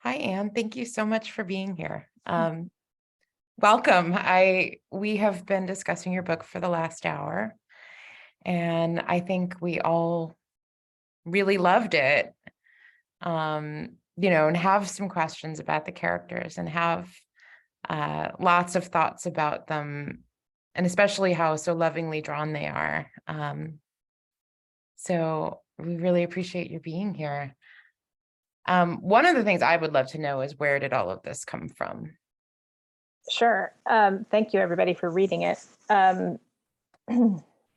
Hi, Anne. Thank you so much for being here. Welcome. We have been discussing your book for the last hour, and I think we all really loved it. And have some questions about the characters and have lots of thoughts about them, and especially how so lovingly drawn they are. So we really appreciate you being here. One of the things I would love to know is, where did all of this come from? Sure. Thank you, everybody, for reading it.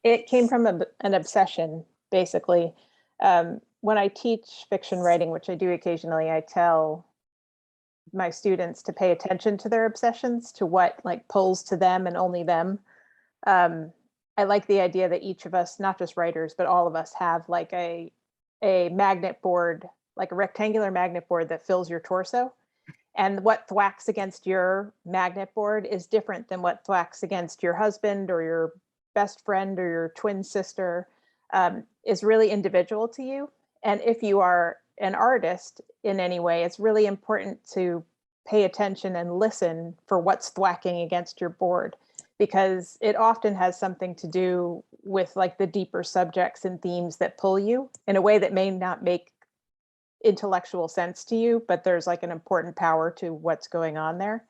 It came from an obsession, basically. When I teach fiction writing, which I do occasionally, I tell my students to pay attention to their obsessions, to what pulls to them and only them. I like the idea that each of us, not just writers, but all of us, have a magnet board, like a rectangular magnet board that fills your torso. And what thwacks against your magnet board is different than what thwacks against your husband or your best friend or your twin sister, is really individual to you. And if you are an artist in any way, it's really important to pay attention and listen for what's thwacking against your board, because it often has something to do with the deeper subjects and themes that pull you in a way that may not make intellectual sense to you, but there's an important power to what's going on there.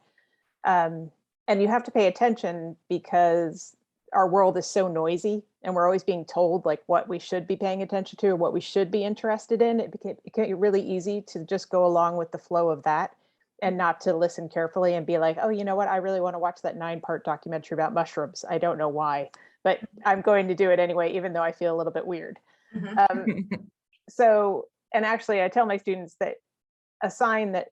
And you have to pay attention because our world is so noisy and we're always being told what we should be paying attention to or what we should be interested in. It can be really easy to just go along with the flow of that and not to listen carefully and be like, oh, you know what? I really want to watch that 9-part documentary about mushrooms. I don't know why, but I'm going to do it anyway, even though I feel a little bit weird. And actually, I tell my students that a sign that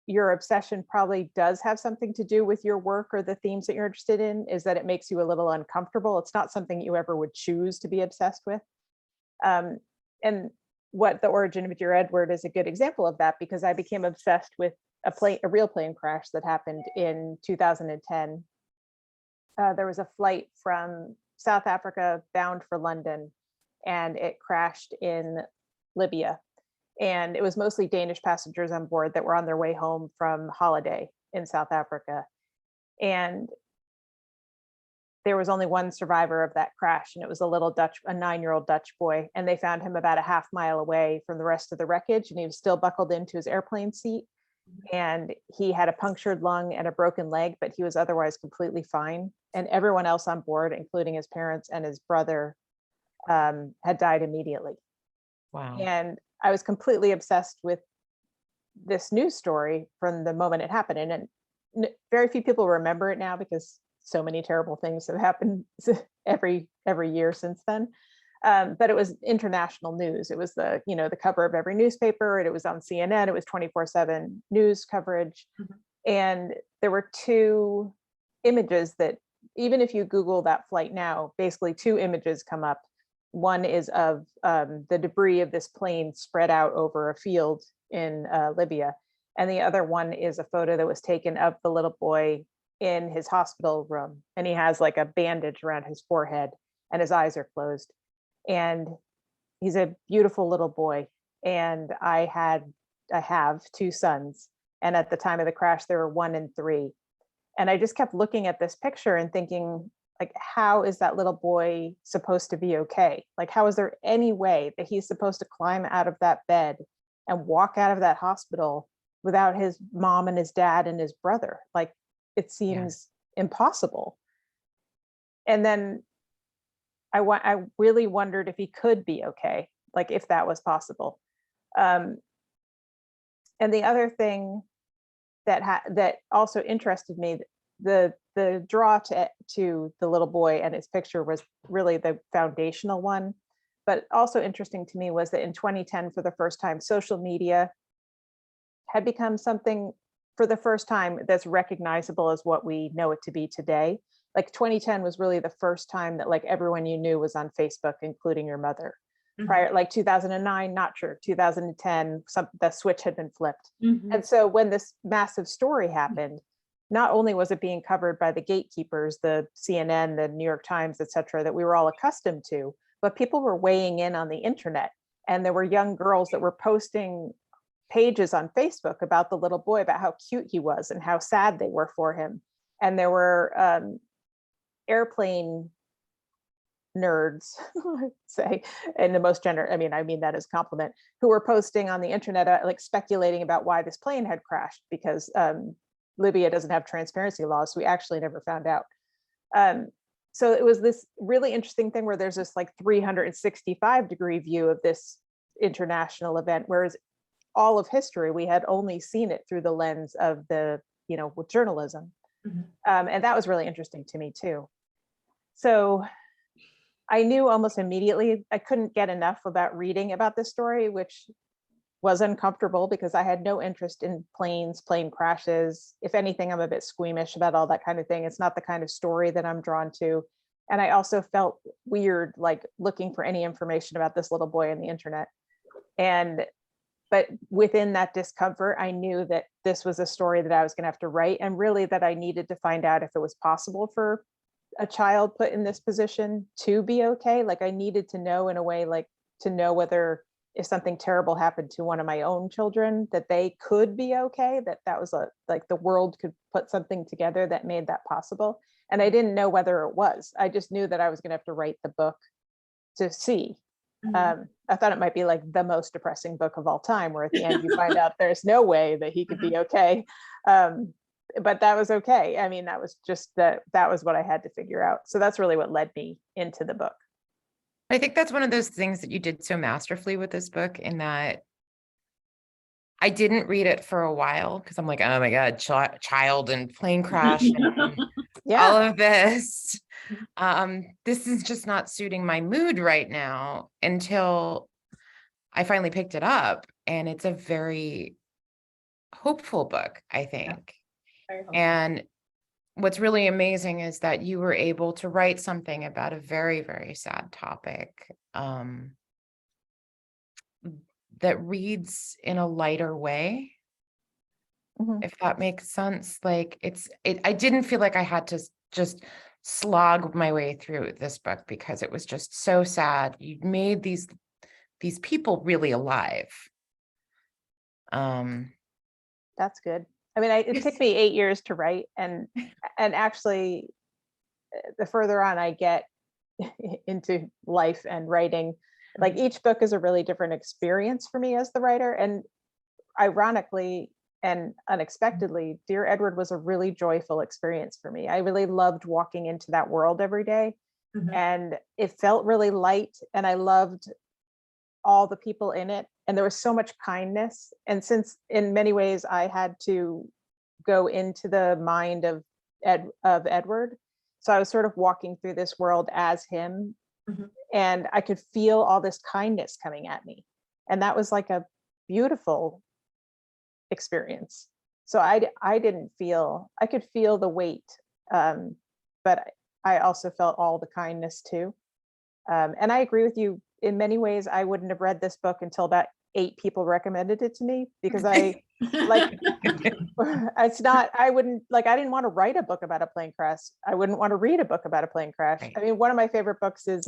your obsession probably does have something to do with your work or the themes that you're interested in is that it makes you a little uncomfortable. It's not something you ever would choose to be obsessed with. And what The Origin of Dear Edward is a good example of that, because I became obsessed with a real plane crash that happened in 2010. There was a flight from South Africa bound for London, and it crashed in Libya. And it was mostly Danish passengers on board that were on their way home from holiday in South Africa. And there was only one survivor of that crash, and it was a 9-year-old Dutch boy. And they found him about a half mile away from the rest of the wreckage, and he was still buckled into his airplane seat. And he had a punctured lung and a broken leg, but he was otherwise completely fine. And everyone else on board, including his parents and his brother, had died immediately. Wow. And I was completely obsessed with this news story from the moment it happened. And very few people remember it now because so many terrible things have happened every year since then. But it was international news. It was the cover of every newspaper. It was on CNN. It was 24/7 news coverage. And there were two images that, even if you Google that flight now, basically two images come up. One is of the debris of this plane spread out over a field in Libya. And the other one is a photo that was taken of the little boy in his hospital room. And he has a bandage around his forehead and his eyes are closed. And he's a beautiful little boy. And I have two sons. And at the time of the crash, they were 1 and 3. And I just kept looking at this picture and thinking, how is that little boy supposed to be okay? How is there any way that he's supposed to climb out of that bed and walk out of that hospital without his mom and his dad and his brother? It seems impossible. And then I really wondered if he could be okay, if that was possible. And the other thing that also interested me, the draw to the little boy and his picture was really the foundational one. But also interesting to me was that in 2010, for the first time, social media had become something for the first time that's recognizable as what we know it to be today. 2010 was really the first time that everyone you knew was on Facebook, including your mother. Prior, 2009, not sure. 2010, the switch had been flipped. And so when this massive story happened, not only was it being covered by the gatekeepers, the CNN, the New York Times, et cetera, that we were all accustomed to, but people were weighing in on the internet. And there were young girls that were posting pages on Facebook about the little boy, about how cute he was and how sad they were for him. And there were airplane nerds, I'd say, in the most gender, I mean that as compliment, who were posting on the internet, like speculating about why this plane had crashed, because Libya doesn't have transparency laws. So we actually never found out. So it was this really interesting thing where there's this like 365-degree view of this international event, whereas all of history, we had only seen it through the lens of the, with journalism. And that was really interesting to me too. So I knew almost immediately I couldn't get enough about reading about this story, which was uncomfortable because I had no interest in planes, plane crashes. If anything, I'm a bit squeamish about all that kind of thing. It's not the kind of story that I'm drawn to. And I also felt weird, like looking for any information about this little boy on the internet. But within that discomfort, I knew that this was a story that I was going to have to write, and really that I needed to find out if it was possible for a child put in this position to be okay. Like I needed to know, in a way, like to know whether if something terrible happened to one of my own children, that they could be okay, that was like the world could put something together that made that possible. And I didn't know whether it was. I just knew that I was going to have to write the book to see. I thought it might be like the most depressing book of all time, where at the end you find out there's no way that he could be okay. But that was okay. I mean, that was just that was what I had to figure out. So that's really what led me into the book. I think that's one of those things that you did so masterfully with this book, in that I didn't read it for a while because I'm like, oh my God, child and plane crash and Yeah. all of this. This is just not suiting my mood right now, until I finally picked it up. And it's a very hopeful book, I think. And what's really amazing is that you were able to write something about a very, very sad topic, that reads in a lighter way, if that makes sense. Like I didn't feel like I had to just slog my way through this book because it was just so sad. You made these people really alive. That's good. I mean, it took me 8 years to write, and actually, the further on I get into life and writing, like each book is a really different experience for me as the writer. And ironically and unexpectedly, Dear Edward was a really joyful experience for me. I really loved walking into that world every day, and it felt really light, and I loved all the people in it, and there was so much kindness. And since in many ways I had to go into the mind of Edward, so I was sort of walking through this world as him, and I could feel all this kindness coming at me, and that was like a beautiful experience. So I didn't feel, I could feel the weight, but I also felt all the kindness too. And I agree with you. In many ways, I wouldn't have read this book until about 8 people recommended it to me, because I like, it's not, I didn't want to write a book about a plane crash. I wouldn't want to read a book about a plane crash. Right. I mean, one of my favorite books is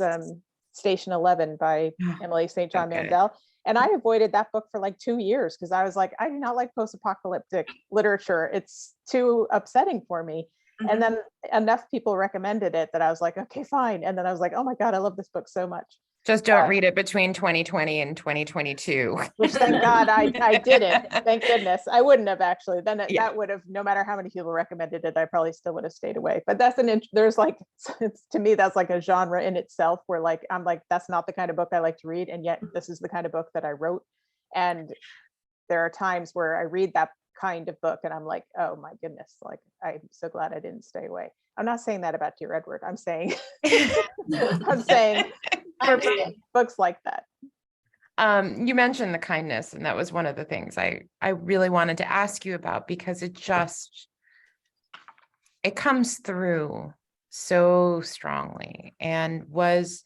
Station 11 by Emily St. John Mandel. And I avoided that book for like 2 years because I was like, I do not like post-apocalyptic literature. It's too upsetting for me. And then enough people recommended it that I was like, okay, fine. And then I was like, oh my God, I love this book so much. Just don't read it between 2020 and 2022. Which thank God I didn't. Thank goodness. I wouldn't have actually. Then that would have, no matter how many people recommended it, I probably still would have stayed away. But that's there's like, to me, that's like a genre in itself where like, I'm like, that's not the kind of book I like to read. And yet this is the kind of book that I wrote. And there are times where I read that kind of book and I'm like, oh my goodness, like, I'm so glad I didn't stay away. I'm not saying that about Dear Edward. I'm saying, I'm saying for books like that. You mentioned the kindness, and that was one of the things I really wanted to ask you about, because it comes through so strongly. And was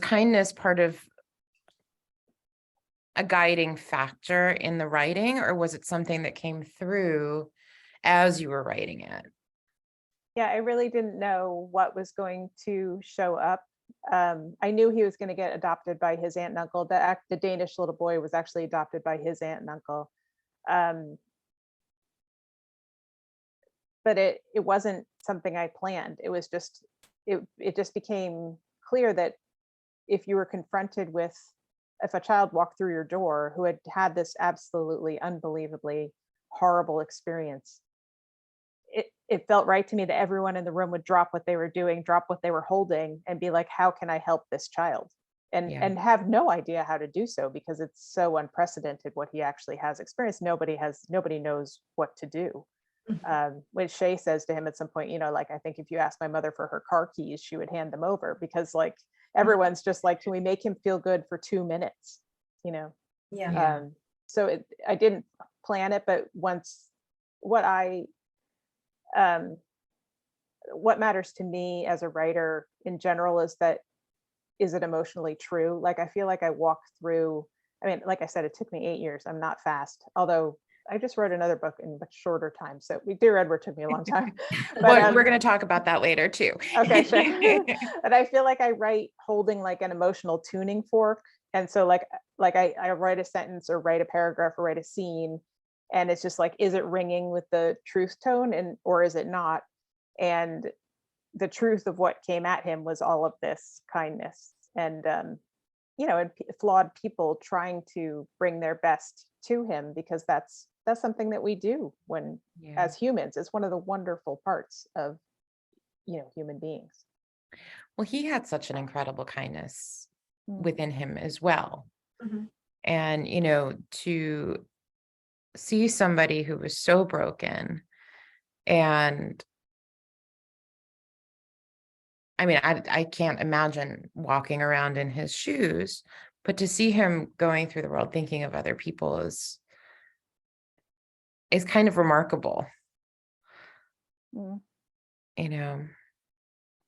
kindness part of a guiding factor in the writing, or was it something that came through as you were writing it? Yeah, I really didn't know what was going to show up I knew he was going to get adopted by his aunt and uncle. The Danish little boy was actually adopted by his aunt and uncle. Um, but it wasn't something I planned. It was just it just became clear that if you were confronted with, if a child walked through your door who had had this absolutely unbelievably horrible experience, it felt right to me that everyone in the room would drop what they were doing, drop what they were holding, and be like, how can I help this child? Yeah. And have no idea how to do so, because it's so unprecedented what he actually has experienced. Nobody knows what to do. When Shay says to him at some point, like, I think if you asked my mother for her car keys, she would hand them over, because like everyone's just like, can we make him feel good for 2 minutes? You know? Yeah. Yeah. So I didn't plan it, but once what I um what matters to me as a writer in general is it emotionally true? Like, I feel like I walk through, I mean, like I said, it took me 8 years. I'm not fast, although I just wrote another book in much shorter time. So Dear Edward took me a long time. But Well, we're going to talk about that later too. okay, sure. But I feel like I write holding like an emotional tuning fork. And so like I write a sentence or write a paragraph or write a scene, and it's just like, is it ringing with the truth tone, and or is it not? And the truth of what came at him was all of this kindness and flawed people trying to bring their best to him, because that's something that we do when Yeah. as humans. It's one of the wonderful parts of human beings. Well, he had such an incredible kindness Mm. within him as well. Mhm. And, to see somebody who was so broken, and I mean, I can't imagine walking around in his shoes, but to see him going through the world thinking of other people is kind of remarkable, Mm. you know.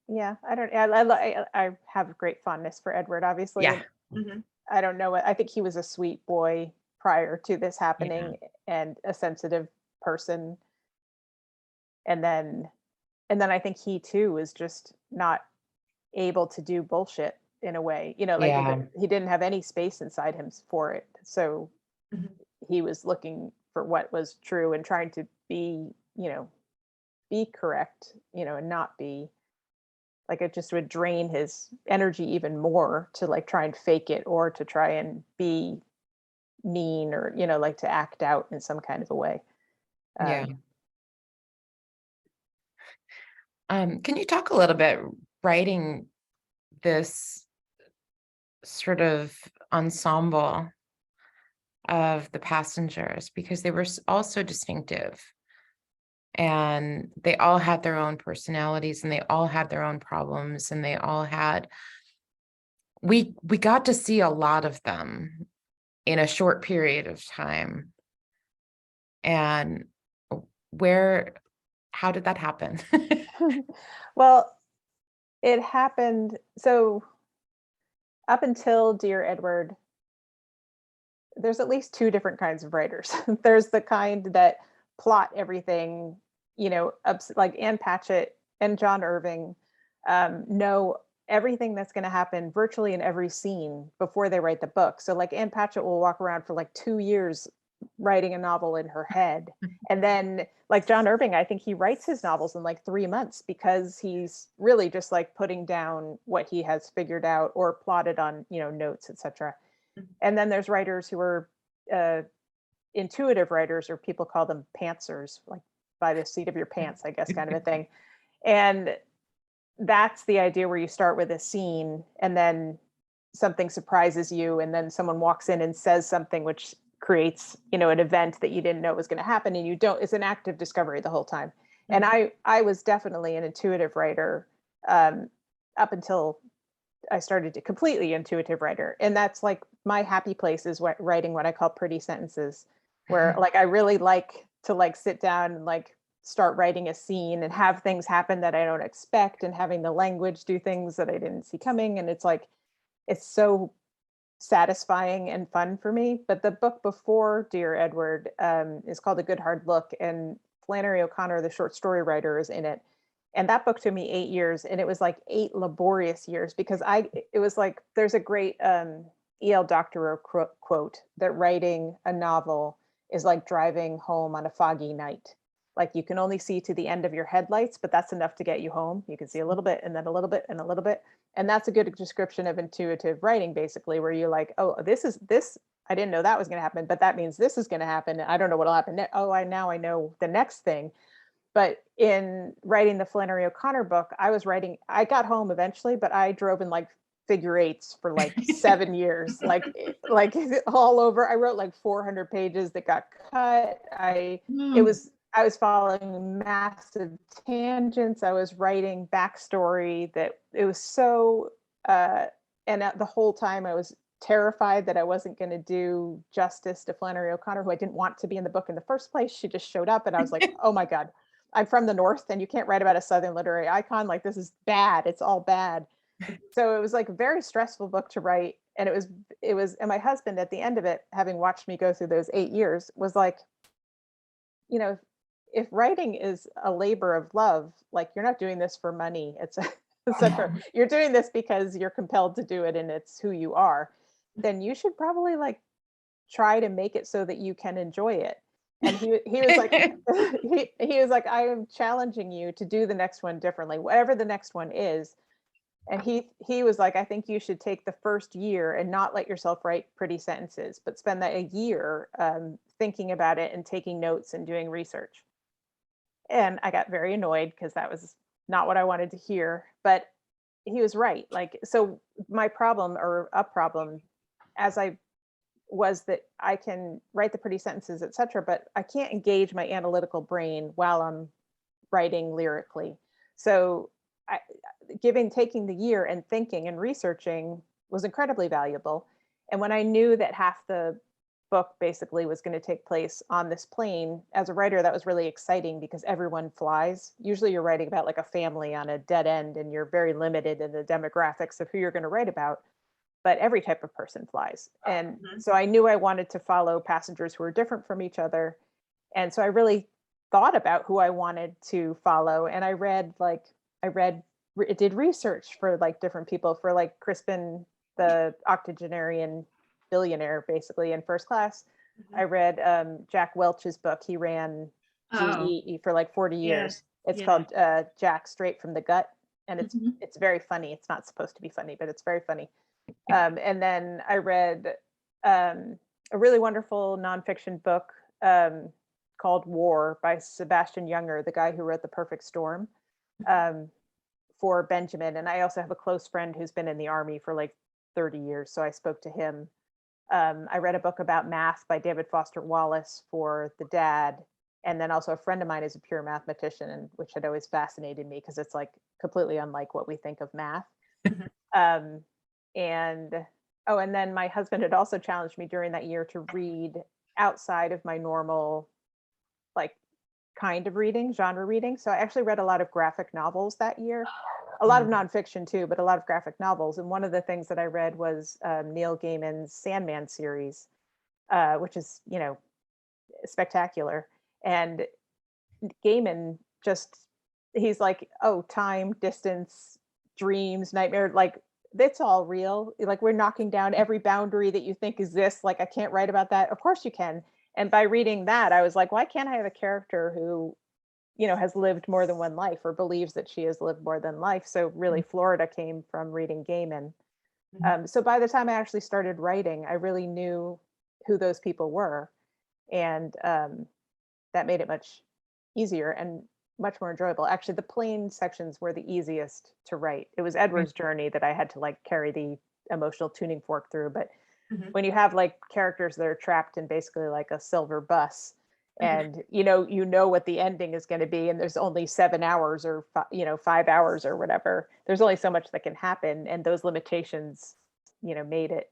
Yeah, I don't. I have great fondness for Edward, obviously. Yeah. And Mhm. I don't know. I think he was a sweet boy prior to this Yeah. happening, and a sensitive person. And then I think he too was just not able to do bullshit in a way. Like Yeah. he didn't have any space inside him for it. So Mhm. he was looking for what was true and trying to be correct, and not be like, it just would drain his energy even more to like try and fake it, or to try and be mean, or like to act out in some kind of a way. Yeah. um Can you talk a little bit writing this sort of ensemble of the passengers, because they were all so distinctive, and they all had their own personalities, and they all had their own problems, and they all had we got to see a lot of them in a short period of time. And where how did that happen? well, it happened, so up until Dear Edward, there's at least two different kinds of writers. There's the kind that plot everything, like Anne Patchett and John Irving, know everything that's going to happen virtually in every scene before they write the book. So like Anne Patchett will walk around for like 2 years writing a novel in her head. And then like John Irving, I think he writes his novels in like 3 months, because he's really just like putting down what he has figured out or plotted on, notes, etc. Mhm. And then there's writers who are uh, intuitive writers, or people call them pantsers, like by the seat of your pants, I guess, kind of a thing. And that's the idea, where you start with a scene and then something surprises you, and then someone walks in and says something which creates, an event that you didn't know was going to happen, and you don't. It's an active discovery the whole time. And I was definitely an intuitive writer, up until I started to completely intuitive writer. And that's like my happy place, is writing what I call pretty sentences, where like I really like to like sit down and like start writing a scene and have things happen that I don't expect, and having the language do things that I didn't see coming. And it's like, it's so satisfying and fun for me. But the book before Dear Edward is called A Good Hard Look, and Flannery O'Connor, the short story writer, is in it. And that book took me 8 years, and it was like 8 laborious years because it was like, there's a great E.L. Doctorow quote that writing a novel is like driving home on a foggy night. Like you can only see to the end of your headlights, but that's enough to get you home. You can see a little bit and then a little bit and a little bit. And that's a good description of intuitive writing, basically, where you're like, oh, this, I didn't know that was going to happen, but that means this is going to happen. I don't know what'll happen. Oh, now I know the next thing. But in writing the Flannery O'Connor book, I got home eventually, but I drove in like figure eights for like 7 years, like all over. I wrote like 400 pages that got cut. I was following massive tangents. I was writing backstory that it was so, and the whole time I was terrified that I wasn't going to do justice to Flannery O'Connor, who I didn't want to be in the book in the first place. She just showed up and I was like, oh my God, I'm from the North and you can't write about a Southern literary icon. Like, this is bad. It's all bad. So it was like a very stressful book to write. And and my husband at the end of it, having watched me go through those 8 years, was like, if writing is a labor of love, like you're not doing this for money, etc. You're doing this because you're compelled to do it and it's who you are, then you should probably like try to make it so that you can enjoy it. And he was like, he was like, I am challenging you to do the next one differently, whatever the next one is. And he was like, I think you should take the first year and not let yourself write pretty sentences, but spend that a year thinking about it and taking notes and doing research. And I got very annoyed because that was not what I wanted to hear. But he was right. Like, so my problem, or a problem, as I was that I can write the pretty sentences, etc., but I can't engage my analytical brain while I'm writing lyrically. So taking the year and thinking and researching was incredibly valuable. And when I knew that half the book basically was going to take place on this plane, as a writer, that was really exciting because everyone flies. Usually you're writing about like a family on a dead end and you're very limited in the demographics of who you're going to write about. But every type of person flies. And so I knew I wanted to follow passengers who were different from each other. And so I really thought about who I wanted to follow. And I did research for like different people, for like Crispin, the octogenarian billionaire, basically in First Class. I read Jack Welch's book. He ran GE for like 40 years. It's called Jack Straight from the Gut. And it's very funny. It's not supposed to be funny, but it's very funny. And then I read a really wonderful nonfiction book called War by Sebastian Junger, the guy who wrote The Perfect Storm, for Benjamin. And I also have a close friend who's been in the Army for like 30 years. So I spoke to him. I read a book about math by David Foster Wallace for the dad. And then also a friend of mine is a pure mathematician, and which had always fascinated me because it's like completely unlike what we think of math. And then my husband had also challenged me during that year to read outside of my normal, like, kind of reading, genre reading. So I actually read a lot of graphic novels that year, a lot of nonfiction too, but a lot of graphic novels. And one of the things that I read was Neil Gaiman's Sandman series, which is, spectacular. And Gaiman he's like, oh, time, distance, dreams, nightmare, like, it's all real. Like, we're knocking down every boundary that you think exists. Like, I can't write about that. Of course you can. And by reading that, I was like, why can't I have a character who, has lived more than one life or believes that she has lived more than life? So really, Florida came from reading Gaiman. So by the time I actually started writing, I really knew who those people were. And that made it much easier and much more enjoyable. Actually, the plane sections were the easiest to write. It was Edward's journey that I had to like carry the emotional tuning fork through. But when you have like characters that are trapped in basically like a silver bus, and you know what the ending is going to be, and there's only 7 hours or 5 hours or whatever, there's only so much that can happen, and those limitations made it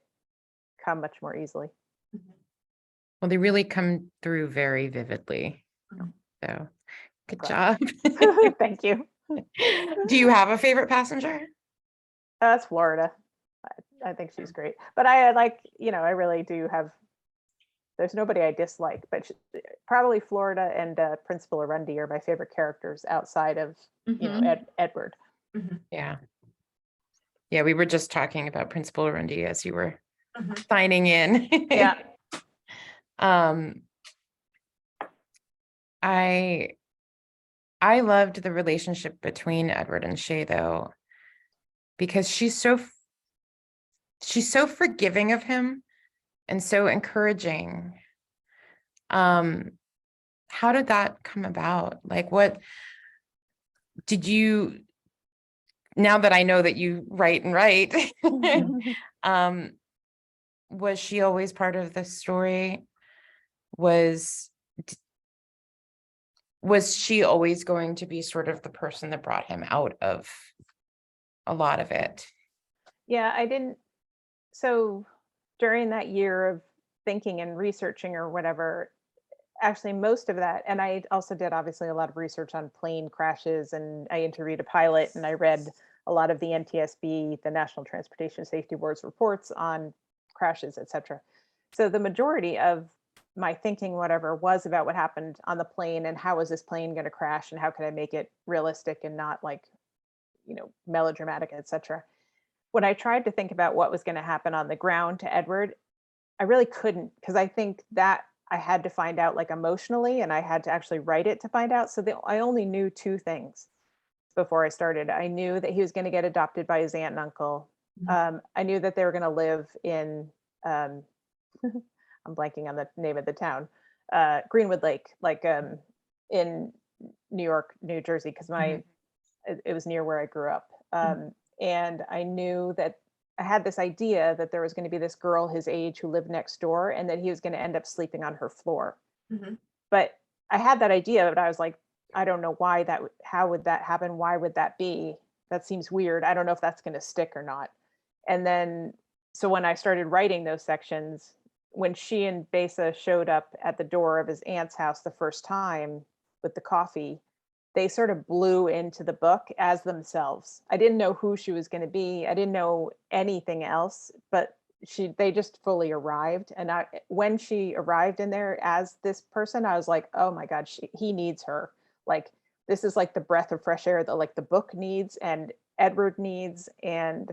come much more easily. Well, they really come through very vividly. So good job. Thank you. Do you have a favorite passenger? That's Florida. I think she's great. But I I really do have there's nobody I dislike, but probably Florida and Principal Arundi are my favorite characters outside of, you know, Edward. Yeah. Yeah, we were just talking about Principal Arundi as you were signing in. Yeah. I loved the relationship between Edward and Shay though, because she's so forgiving of him and so encouraging. How did that come about? Like, what did you, now that I know that you write and write, was she always part of the story? Was she always going to be sort of the person that brought him out of a lot of it? Yeah, I didn't. So during that year of thinking and researching or whatever, actually most of that, and I also did obviously a lot of research on plane crashes, and I interviewed a pilot, and I read a lot of the NTSB, the National Transportation Safety Board's reports on crashes, etc. So the majority of my thinking, whatever, was about what happened on the plane and how was this plane going to crash and how could I make it realistic and not like, you know, melodramatic, etc. When I tried to think about what was going to happen on the ground to Edward, I really couldn't, because I think that I had to find out like emotionally, and I had to actually write it to find out. So I only knew two things before I started. I knew that he was going to get adopted by his aunt and uncle. I knew that they were going to live in, I'm blanking on the name of the town, Greenwood Lake, like in New York, New Jersey, because it was near where I grew up. And I knew that I had this idea that there was going to be this girl his age who lived next door, and that he was going to end up sleeping on her floor. But I had that idea, but I was like, I don't know why how would that happen? Why would that be? That seems weird. I don't know if that's going to stick or not. And then, so when I started writing those sections, when she and Besa showed up at the door of his aunt's house the first time with the coffee, they sort of blew into the book as themselves. I didn't know who she was going to be. I didn't know anything else, but they just fully arrived. And when she arrived in there as this person, I was like, oh my God, he needs her. Like, this is like the breath of fresh air that like the book needs and Edward needs. And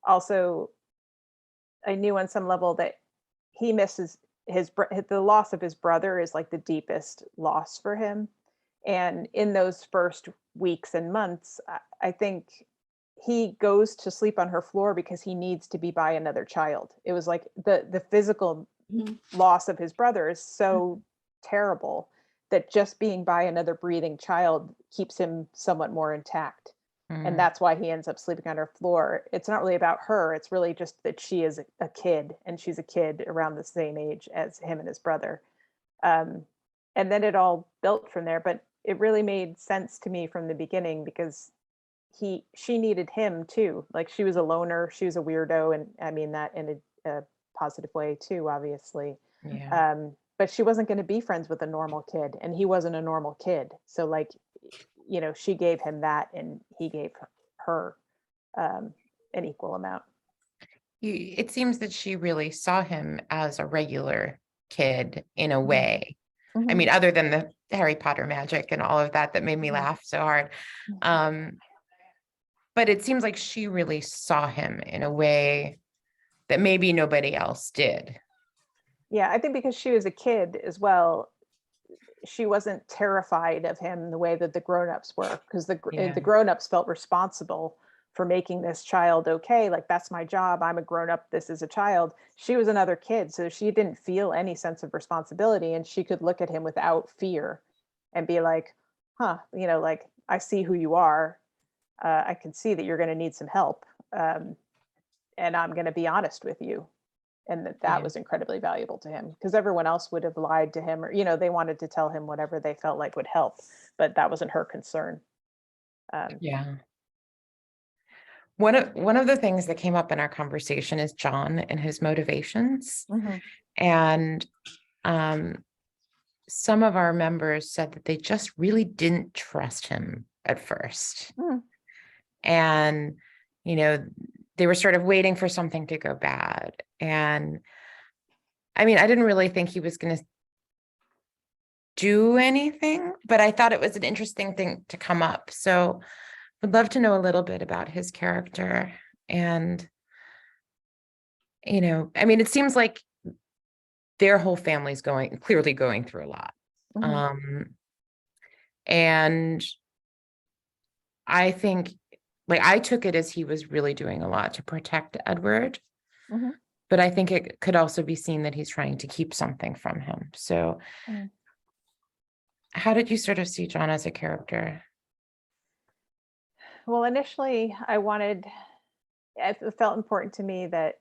also I knew on some level that he misses the loss of his brother is like the deepest loss for him. And in those first weeks and months, I think he goes to sleep on her floor because he needs to be by another child. It was like the physical loss of his brother is so terrible that just being by another breathing child keeps him somewhat more intact. And that's why he ends up sleeping on her floor. It's not really about her. It's really just that she is a kid, and she's a kid around the same age as him and his brother. And then it all built from there. But it really made sense to me from the beginning because she needed him too. Like, she was a loner, she was a weirdo, and I mean that in a positive way too, obviously. But she wasn't going to be friends with a normal kid, and he wasn't a normal kid. So like, you know, she gave him that, and he gave her an equal amount. It seems that she really saw him as a regular kid in a way. I mean, other than the Harry Potter magic and all of that made me laugh so hard. But it seems like she really saw him in a way that maybe nobody else did. Yeah, I think because she was a kid as well, she wasn't terrified of him the way that the grown-ups were, because the grown-ups felt responsible for making this child okay. Like, that's my job. I'm a grown-up. This is a child. She was another kid, so she didn't feel any sense of responsibility, and she could look at him without fear and be like, huh, you know, like, I see who you are. I can see that you're going to need some help. And I'm going to be honest with you. And that was incredibly valuable to him, because everyone else would have lied to him, or, you know, they wanted to tell him whatever they felt like would help, but that wasn't her concern. One of the things that came up in our conversation is John and his motivations. And some of our members said that they just really didn't trust him at first. And, you know, they were sort of waiting for something to go bad. And I mean, I didn't really think he was going to do anything, but I thought it was an interesting thing to come up. So would love to know a little bit about his character. And, I mean, it seems like their whole family's clearly going through a lot. Mhm, Um, and I think, like, I took it as he was really doing a lot to protect Edward, mhm, but I think it could also be seen that he's trying to keep something from him. So mhm. how did you sort of see John as a character? Well, initially, it felt important to me that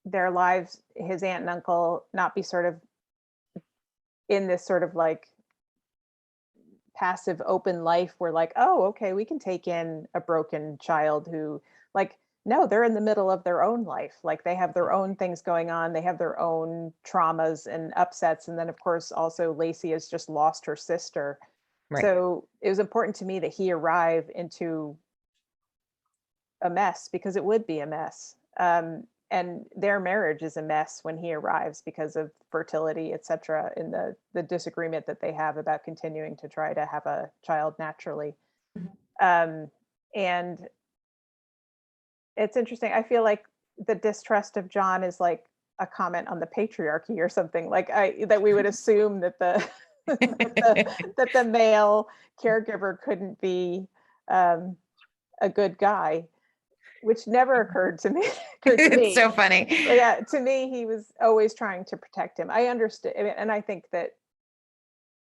their lives, his aunt and uncle, not be sort of in this sort of like passive open life where like, oh, okay, we can take in a broken child who like no, they're in the middle of their own life. Like they have their own things going on, they have their own traumas and upsets, and then of course also Lacey has just lost her sister. Right. So it was important to me that he arrive into a mess because it would be a mess. And their marriage is a mess when he arrives because of fertility, etc., in the disagreement that they have about continuing to try to have a child naturally. Um, and it's interesting. I feel like the distrust of John is like a comment on the patriarchy or something. Like that we would assume that the that the male caregiver couldn't be um, a good guy, which never occurred to me. Occurred to It's me. so funny. But yeah, to me, he was always trying to protect him. I understood, and I think that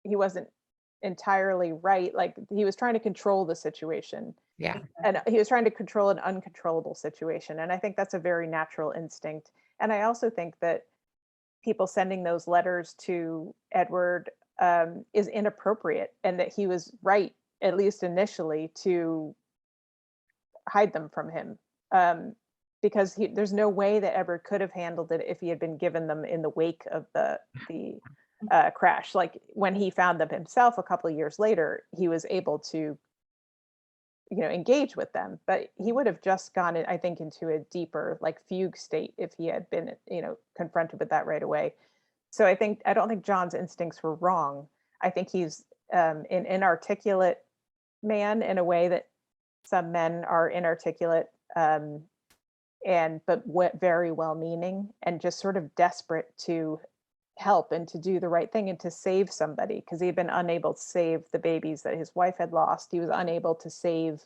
he wasn't entirely right. Like he was trying to control the situation, Yeah. and he was trying to control an uncontrollable situation. And I think that's a very natural instinct. And I also think that people sending those letters to Edward is inappropriate, and that he was right, at least initially, to hide them from him. Um, because there's no way that Edward could have handled it if he had been given them in the wake of the crash. Like when he found them himself a couple of years later, he was able to, engage with them. But he would have just gone, I think, into a deeper like fugue state if he had been, confronted with that right away. So I don't think John's instincts were wrong. I think he's an inarticulate man in a way that some men are inarticulate, but very well meaning and just sort of desperate to help and to do the right thing and to save somebody because he had been unable to save the babies that his wife had lost. He was unable to save,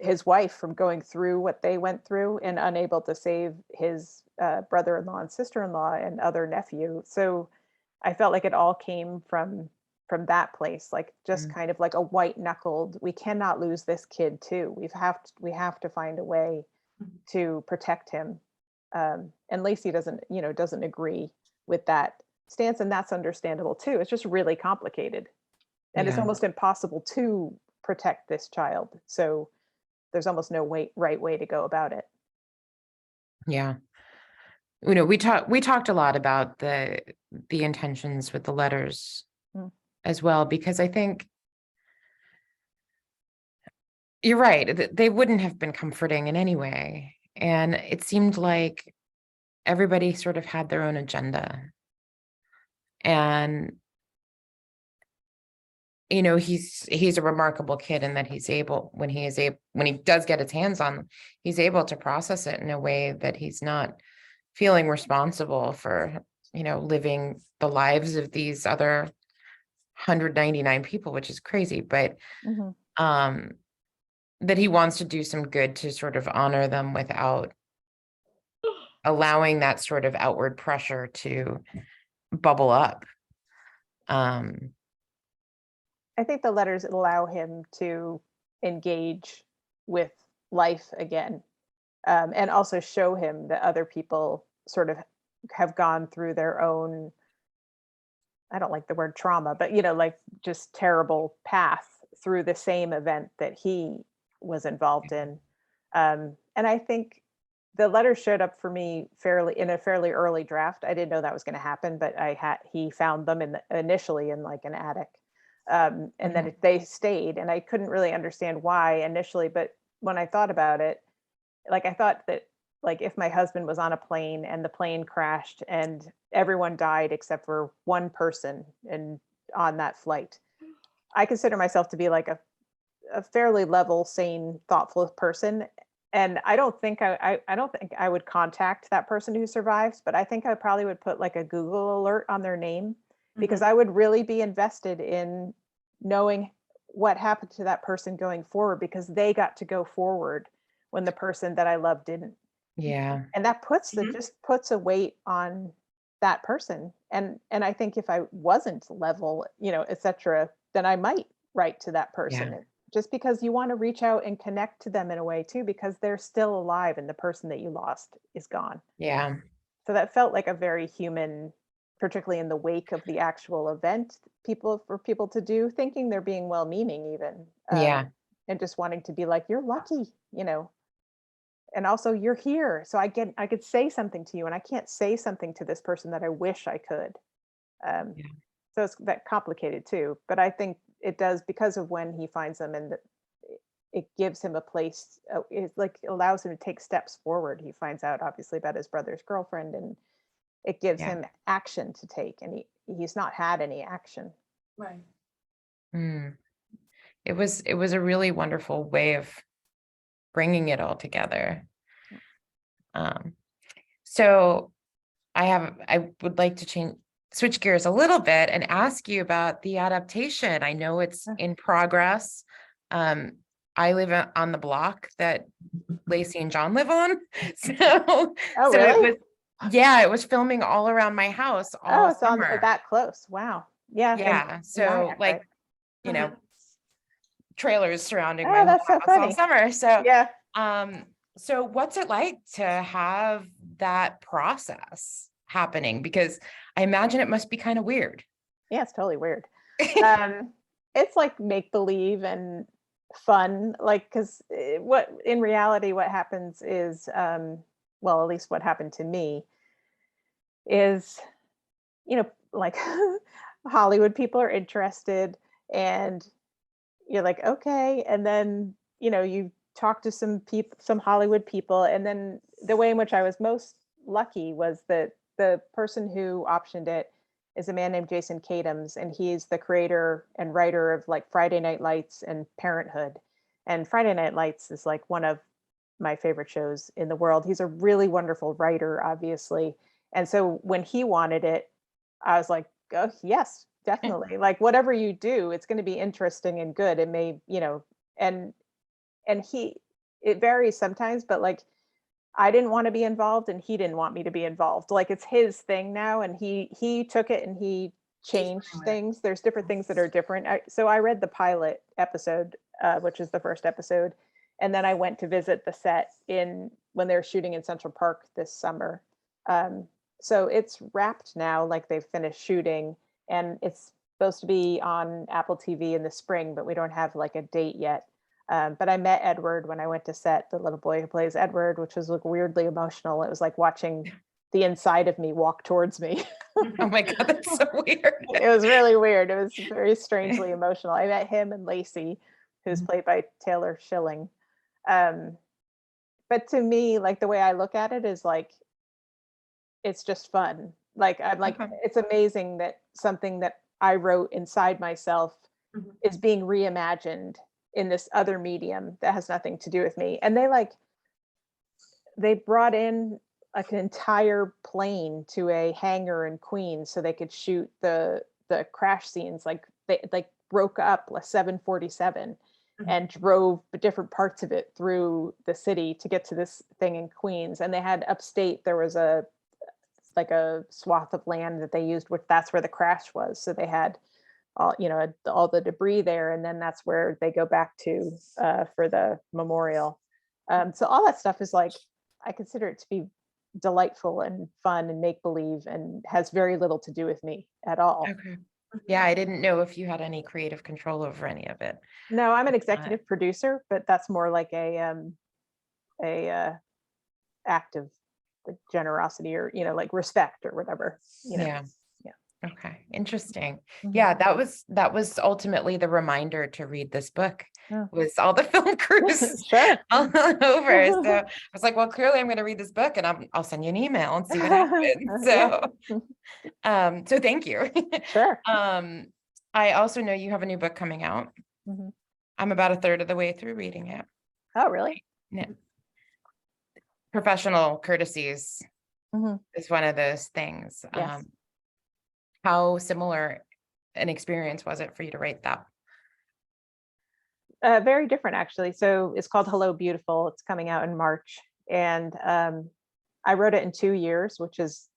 his wife from going through what they went through, and unable to save his brother-in-law and sister-in-law and other nephew. So I felt like it all came from that place, like just Mm. kind of like a white knuckled, we cannot lose this kid too. We have to find a way to protect him. And Lacey doesn't agree with that stance, and that's understandable too. It's just really complicated, and it's Yeah. almost impossible to protect this child. So there's almost no right way to go about it. Yeah. We talked a lot about the intentions with the letters Mm, as well, because I think you're right. They wouldn't have been comforting in any way. And it seemed like everybody sort of had their own agenda. And he's a remarkable kid in that he's able, when he does get his hands on them, he's able to process it in a way that he's not feeling responsible for, living the lives of these other 199 people, which is crazy, but mhm. um that he wants to do some good to sort of honor them without allowing that sort of outward pressure to bubble up. um I think the letters allow him to engage with life again, and also show him that other people sort of have gone through their own, I don't like the word trauma, but like just terrible path through the same event that he was involved in. And I think the letter showed up for me in a fairly early draft. I didn't know that was going to happen, but he found them initially in like an attic. And then Mhm. they stayed, and I couldn't really understand why initially, but when I thought about it, like I thought that like if my husband was on a plane and the plane crashed and everyone died except for one person and on that flight, I consider myself to be like a fairly level, sane, thoughtful person. And I don't think I would contact that person who survives, but I think I probably would put like a Google alert on their name, because I would really be invested in knowing what happened to that person going forward, because they got to go forward when the person that I love didn't. Yeah. And that just puts a weight on that person. And I think if I wasn't level, etc., then I might write to that Yeah. person, just because you want to reach out and connect to them in a way too, because they're still alive and the person that you lost is gone. Yeah. So that felt like a very human, particularly in the wake of the actual event, for people to do, thinking they're being well-meaning even, Yeah. and just wanting to be like, you're lucky, and also you're here. So I could say something to you, and I can't say something to this person that I wish I could. Um, Yeah. so it's that complicated too. But I think it does, because of when he finds them, and it gives him a place. It like allows him to take steps forward. He finds out obviously about his brother's girlfriend, and it gives Yeah. him action to take, and he's not had any action. Right. Mm. It was a really wonderful way of bringing it all together. Um, so I would like to switch gears a little bit and ask you about the adaptation. I know it's in progress. I live on the block that Lacey and John live on. So, Oh, so really? it was filming all around my house Oh, all it's on summer. that close. Wow. Yeah. Yeah. In So Nyack, like, right? you know, trailers surrounding my Oh, whole that's so house all funny. summer. So, Yeah. so what's it like to have that process happening? Because I imagine it must be kind of weird. Yeah, it's totally weird. Um, it's like make believe and fun, like, because what in reality what happens is, well, at least what happened to me is, like Hollywood people are interested, and you're like, okay, and then you talk to some Hollywood people, and then the way in which I was most lucky was that the person who optioned it is a man named Jason Katims, and he's the creator and writer of like Friday Night Lights and Parenthood. And Friday Night Lights is like one of my favorite shows in the world. He's a really wonderful writer, obviously. And so when he wanted it, I was like, oh, yes, definitely. Like whatever you do, it's going to be interesting and good. It may, and he it varies sometimes, but like I didn't want to be involved and he didn't want me to be involved. Like it's his thing now, and he took it and he changed things. There's different things that are different. So I read the pilot episode, which is the first episode, and then I went to visit the set in when they were shooting in Central Park this summer. Um, so it's wrapped now, like they've finished shooting, and it's supposed to be on Apple TV in the spring, but we don't have like a date yet. But I met Edward when I went to set, the little boy who plays Edward, which was like weirdly emotional. It was like watching the inside of me walk towards me. Oh my God, that's so weird. It was really weird. It was very strangely emotional. I met him and Lacey, who's played by Taylor Schilling. Um, but to me, like the way I look at it is like, it's just fun. Like I'm like, Okay. it's amazing that something that I wrote inside myself is being reimagined in this other medium that has nothing to do with me. And they brought in like an entire plane to a hangar in Queens so they could shoot the crash scenes. Like they like broke up a 747 and drove different parts of it through the city to get to this thing in Queens. And they had upstate, there was a swath of land that they used, which that's where the crash was. So they had all the debris there, and then that's where they go back to for the memorial. So all that stuff is like, I consider it to be delightful and fun and make believe, and has very little to do with me at all. Okay. Yeah, I didn't know if you had any creative control over any of it. No, I'm an executive producer, but that's more like a act of like generosity, or like respect or whatever. Yeah. Yeah. Okay, interesting. Mhm. Yeah, that was ultimately the reminder to read this book, Oh. was all the film crews Sure. all over. So I was like, well, clearly I'm going to read this book and I'll send you an email and see what happens. Yeah. So thank you. Sure. Um, I also know you have a new book coming out. Mhm. I'm about a third of the way through reading it. Oh, really? Yeah. Professional courtesies Mhm. is one of those things. Yes. How similar an experience was it for you to write that? Very different, actually. So it's called Hello Beautiful. It's coming out in March, and I wrote it in 2 years, which is,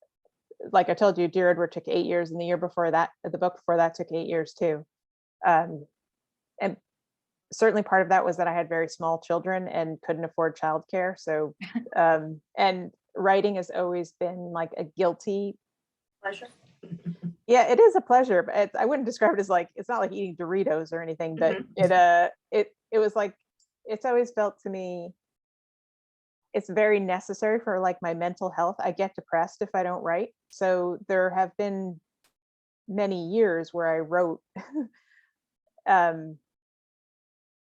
like I told you, Dear Edward took 8 years, and the year before that, the book before that took 8 years too. Um, and certainly part of that was that I had very small children and couldn't afford childcare. So, and writing has always been like a guilty. Pleasure. Yeah, it is a pleasure, but I wouldn't describe it as like, it's not like eating Doritos or anything, but Mhm. it was like, it's always felt to me, it's very necessary for like my mental health. I get depressed if I don't write. So there have been many years where I wrote um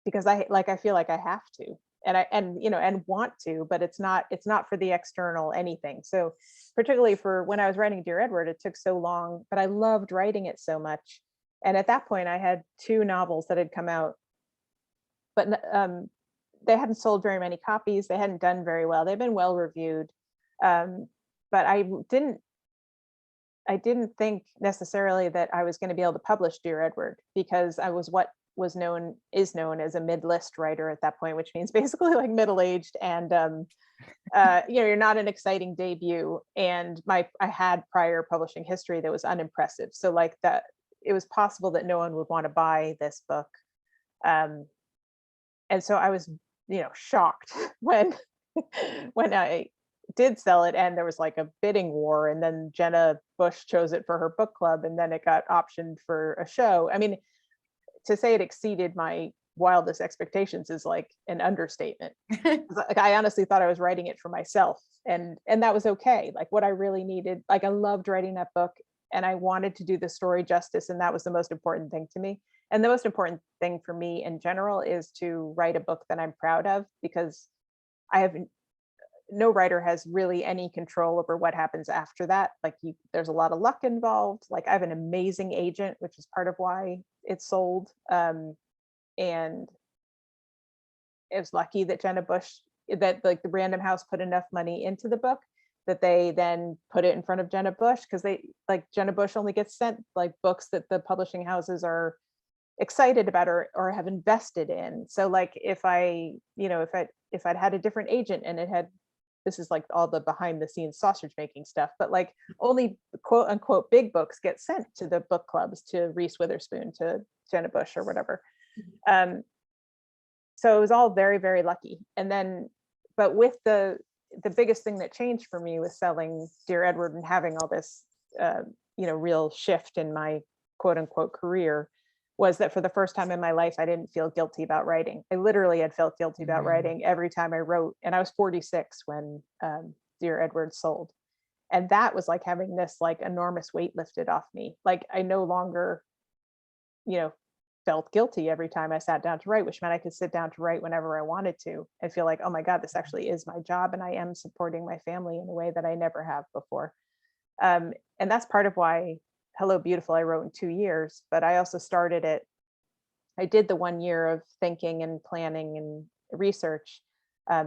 because I feel like I have to. And want to, but it's not for the external anything. So particularly for when I was writing Dear Edward, it took so long, but I loved writing it so much. And at that point I had two novels that had come out, but they hadn't sold very many copies. They hadn't done very well. They've been well reviewed. Um, but I didn't think necessarily that I was going to be able to publish Dear Edward, because I was what is known as a mid-list writer at that point, which means basically like middle-aged, and you're not an exciting debut. And I had prior publishing history that was unimpressive. So like that, it was possible that no one would want to buy this book. Um, and so I was, shocked when when I did sell it, and there was like a bidding war, and then Jenna Bush chose it for her book club, and then it got optioned for a show. I mean, to say it exceeded my wildest expectations is like an understatement. 'Cause, like, I honestly thought I was writing it for myself, and that was okay. Like what I really needed, like I loved writing that book, and I wanted to do the story justice, and that was the most important thing to me. And the most important thing for me in general is to write a book that I'm proud of, because I have no writer has really any control over what happens after that. Like there's a lot of luck involved. Like I have an amazing agent, which is part of why it sold. And it was lucky that Jenna Bush, that like the Random House put enough money into the book that they then put it in front of Jenna Bush, because they like Jenna Bush only gets sent like books that the publishing houses are excited about, or have invested in. So like if I'd had a different agent, and it had, this is like all the behind the scenes sausage making stuff, but like only quote unquote big books get sent to the book clubs, to Reese Witherspoon, to Jenna Bush, or whatever. Um, so it was all very, very lucky. And then, but with the biggest thing that changed for me with selling Dear Edward and having all this, real shift in my quote unquote career, was that for the first time in my life, I didn't feel guilty about writing. I literally had felt guilty about writing every time I wrote. And I was 46 when Dear Edward sold. And that was like having this like enormous weight lifted off me. Like I no longer, you know, felt guilty every time I sat down to write, which meant I could sit down to write whenever I wanted to and feel like, oh my God, this actually is my job, and I am supporting my family in a way that I never have before. And that's part of why Hello Beautiful I wrote in 2 years, but I also started it. I did the 1 year of thinking and planning and research,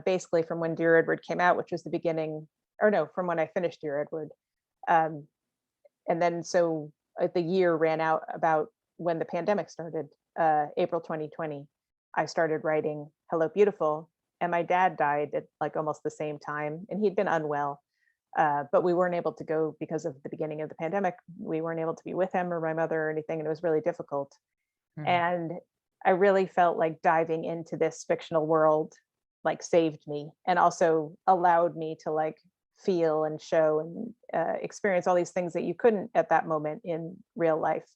basically from when Dear Edward came out, which was the beginning, or no, from when I finished Dear Edward. Um, and then so the year ran out about when the pandemic started, April 2020. I started writing Hello Beautiful, and my dad died at like almost the same time, and he'd been unwell. But we weren't able to go because of the beginning of the pandemic. We weren't able to be with him or my mother or anything, and it was really difficult. Mm. And I really felt like diving into this fictional world like saved me, and also allowed me to like feel and show and experience all these things that you couldn't at that moment in real life.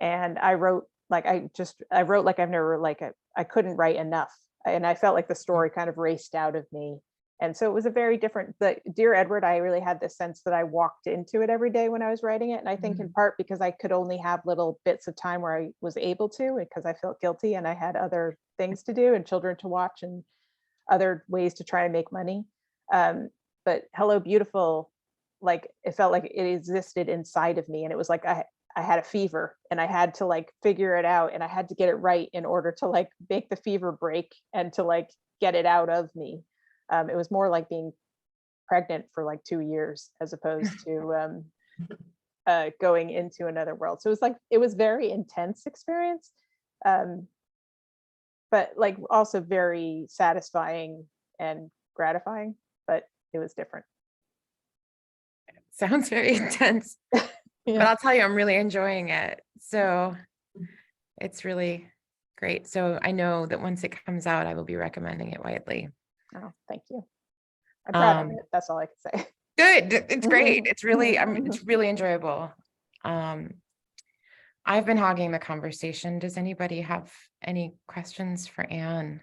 And I wrote like I've never, like I couldn't write enough, and I felt like the story kind of raced out of me. And so it was a very different, the Dear Edward, I really had this sense that I walked into it every day when I was writing it. And I think in part because I could only have little bits of time where I was able to, because I felt guilty and I had other things to do and children to watch and other ways to try and make money. But Hello Beautiful, like it felt like it existed inside of me. And it was like I had a fever and I had to like figure it out and I had to get it right in order to like make the fever break and to like get it out of me. It was more like being pregnant for like 2 years as opposed to going into another world. So it was like, it was very intense experience, but like also very satisfying and gratifying, but it was different. Sounds very intense, but Yeah. I'll tell you, I'm really enjoying it. So it's really great. So I know that once it comes out, I will be recommending it widely. Oh, thank you. I'm proud of Um, it. That's all I can say. Good. It's great. It's really, it's really enjoyable. I've been hogging the conversation. Does anybody have any questions for Anne?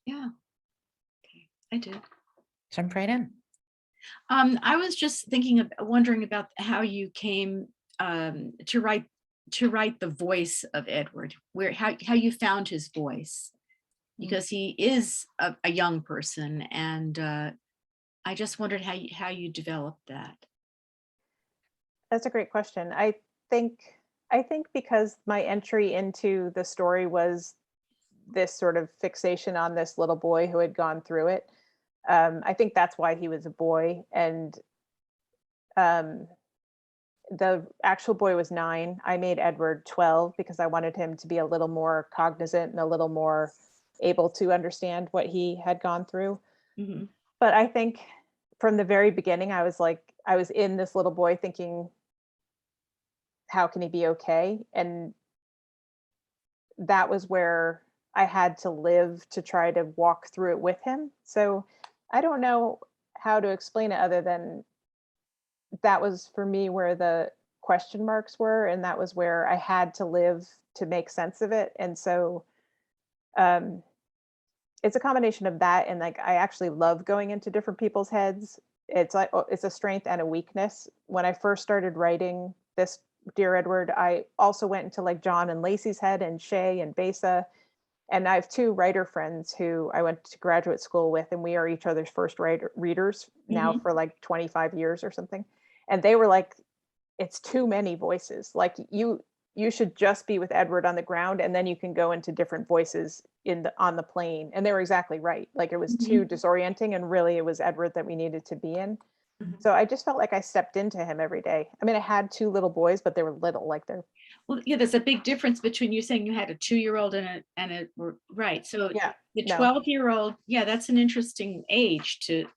Yeah. Okay, I did. Jump right in. I was just wondering about how you came to write the voice of Edward, how you found his voice, because he is a young person, and I just wondered how you developed that. That's a great question. I think because my entry into the story was this sort of fixation on this little boy who had gone through it. I think that's why he was a boy, and the actual boy was 9. I made Edward 12 because I wanted him to be a little more cognizant and a little more able to understand what he had gone through. Mhm. But I think from the very beginning, I was in this little boy thinking, how can he be okay? And that was where I had to live to try to walk through it with him. So I don't know how to explain it other than that was for me where the question marks were, and that was where I had to live to make sense of it. And so um it's a combination of that and like I actually love going into different people's heads. It's like it's a strength and a weakness. When I first started writing this Dear Edward, I also went into like John and Lacey's head and Shay and Besa. And I have 2 writer friends who I went to graduate school with, and we are each other's first readers now Mhm. for like 25 years or something. And they were like, it's too many voices. Like you should just be with Edward on the ground, and then you can go into different voices on the plane. And they were exactly right. Like it was too disorienting, and really it was Edward that we needed to be in. So I just felt like I stepped into him every day. I mean, I had 2 little boys, but they were little, like they're Well, yeah, there's a big difference between you saying you had a 2-year-old right. So yeah, the no, 12-year-old, yeah, that's an interesting age to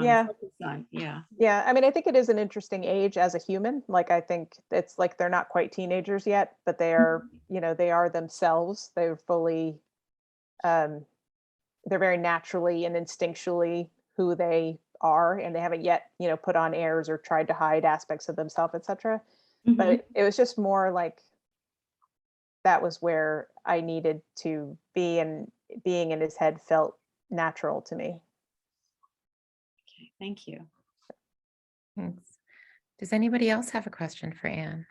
yeah. focus on. Yeah. Yeah, I mean, I think it is an interesting age as a human. Like, I think it's like they're not quite teenagers yet, but they are, they are themselves. They're fully, um, they're very naturally and instinctually who they are, and they haven't yet, put on airs or tried to hide aspects of themselves, etc. But Mhm. it was just more like that was where I needed to be, and being in his head felt natural to me. Okay, thank you. Thanks. Does anybody else have a question for Anne?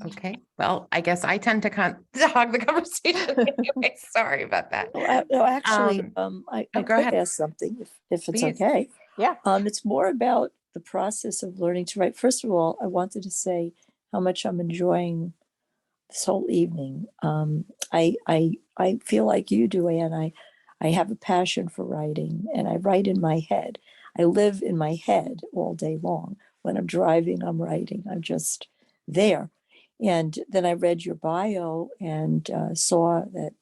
Okay, well, I guess I tend to hog the conversation anyway. Sorry about that. No, actually, I go could ahead. ask something if it's Please. okay. Yeah. It's more about the process of learning to write. First of all, I wanted to say how much I'm enjoying this whole evening. I feel like you do, Anne. I have a passion for writing, and I write in my head. I live in my head all day long. When I'm driving, I'm writing. I'm just there. And then I read your bio and saw that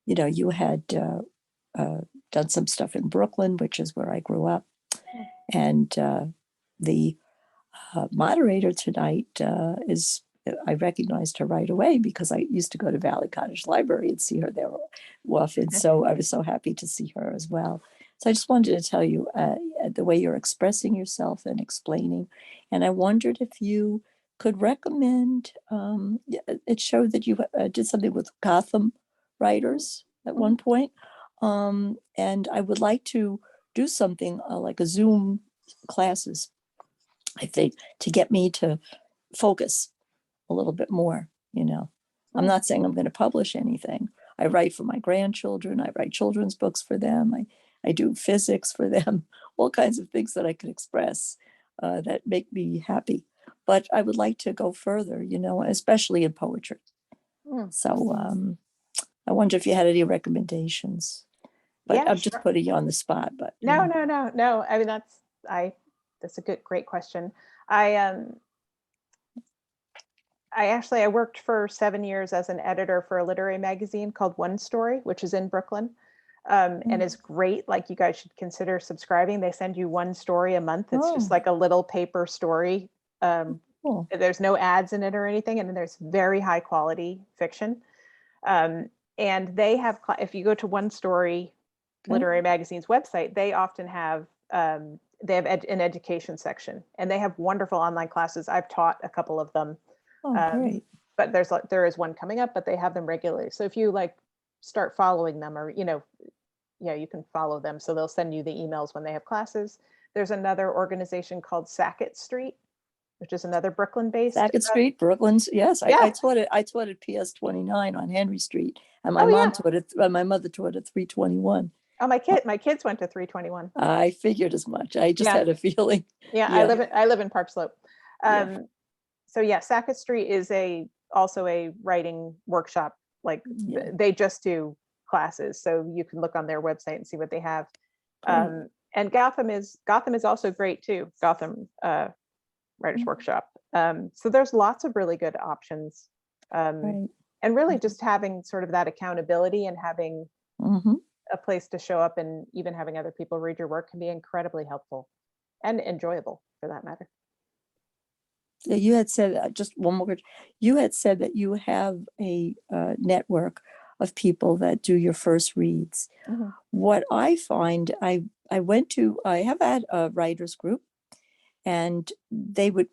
you had done some stuff in Brooklyn, which is where I grew up. And the moderator tonight I recognized her right away because I used to go to Valley Cottage Library and see her there often. So I was so happy to see her as well. So I just wanted to tell you the way you're expressing yourself and explaining. And I wondered if you could recommend, it showed that you did something with Gotham writers at one point. And I would like to do something like a Zoom classes, I think, to get me to focus a little bit more, you know. I'm not saying I'm going to publish anything. I write for my grandchildren. I write children's books for them. I do physics for them, all kinds of things that I could express that make me happy. But I would like to go further, you know, especially in poetry. So I wonder if you had any recommendations. But Yeah, I'm just sure. putting you on the spot. But you No, know. no. I mean, that's a great question. I worked for 7 years as an editor for a literary magazine called One Story, which is in Brooklyn. And it's great. Like, you guys should consider subscribing. They send you one story a month. It's just Oh. like a little paper story. Cool. There's no ads in it or anything, and there's very high quality fiction. And they have, if you go to One Story Literary Magazine's website, they often have an education section, and they have wonderful online classes. I've taught a couple of them. Oh, great. But there is one coming up, but they have them regularly. So if you like start following them, or you can follow them, so they'll send you the emails when they have classes. There's another organization called Sackett Street, which is another Brooklyn-based. Sackett Street, Brooklyn's. Yes, Yeah. I taught it. I taught at PS 29 on Henry Street, and my Oh, yeah. mom taught it. My mother taught at 321. Oh, my kids went to 321. I figured as much. I just Yeah. had a feeling. Yeah, Yeah. I live in Park Slope. Yeah. So yeah, Sackett Street is also a writing workshop. Like, Yeah. they just do classes, so you can look on their website and see what they have. Great. And Gotham is also great too. Gotham Writers Workshop. So there's lots of really good options. Right. And really just having sort of that accountability and having Mm-hmm. a place to show up, and even having other people read your work, can be incredibly helpful and enjoyable, for that matter. Yeah, you had said, just one more. You had said that you have a network of people that do your first reads. What I find, I have had a writers group, and they would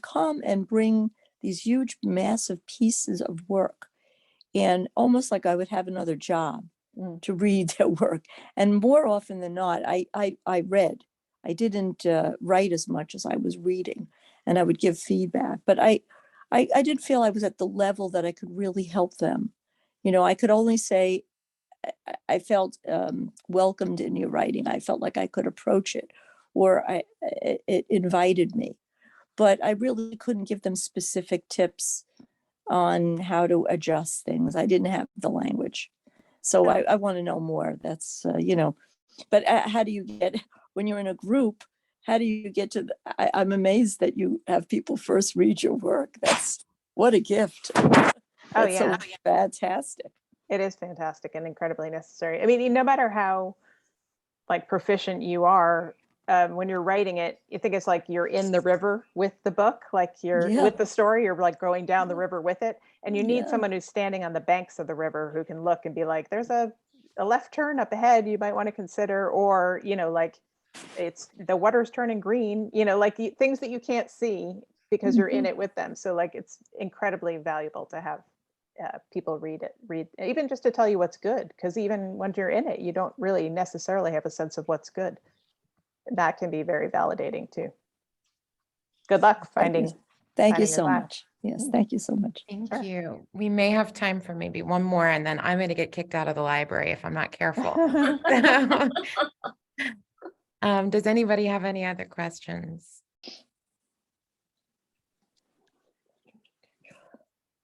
come and bring these huge, massive pieces of work, and almost like I would have another job to read their work. And more often than not, I read. I didn't write as much as I was reading, and I would give feedback. But I didn't feel I was at the level that I could really help them. You know, I could only say I felt welcomed in your writing. I felt like I could approach it, or it invited me. But I really couldn't give them specific tips on how to adjust things. I didn't have the language. So I want to know more. That's, but how do you get, when you're in a group, how do you get to, I'm amazed that you have people first read your work. What a gift. That's so fantastic. It is fantastic and incredibly necessary. I mean, no matter how like proficient you are, when you're writing it, you think it's like you're in the river with the book, like you're with the story, you're like going down the river with it. And you need someone who's standing on the banks of the river who can look and be like, there's a left turn up ahead you might want to consider, or, like it's the water's turning green, like things that you can't see because you're in it with them. So like, it's incredibly valuable to have people read even just to tell you what's good, because even when you're in it, you don't really necessarily have a sense of what's good. That can be very validating too. Good luck finding. Thank you so much. Yes, thank you so much. Thank you. We may have time for maybe one more, and then I'm going to get kicked out of the library if I'm not careful. Does anybody have any other questions?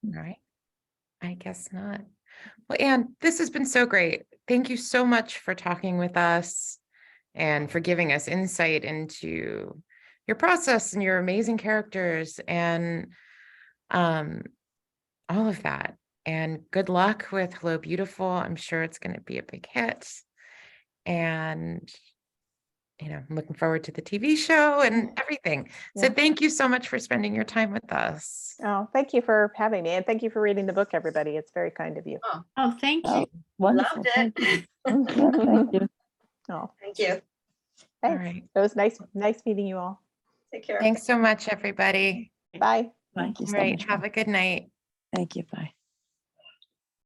All right. I guess not. Well, Anne, this has been so great. Thank you so much for talking with us and for giving us insight into your process and your amazing characters and all of that. And good luck with Hello Beautiful. I'm sure it's going to be a big hit. And, I'm looking forward to the TV show and everything. So thank you so much for spending your time with us. Oh, thank you for having me. And thank you for reading the book, everybody. It's very kind of you. Oh, thank you. Wonderful. Loved it. Thank you. Oh, Thank you. thanks. right. It was nice meeting you all. Take care. Thanks so much, everybody. Bye. Thank you All so right, much. have a good night. Thank you. Bye.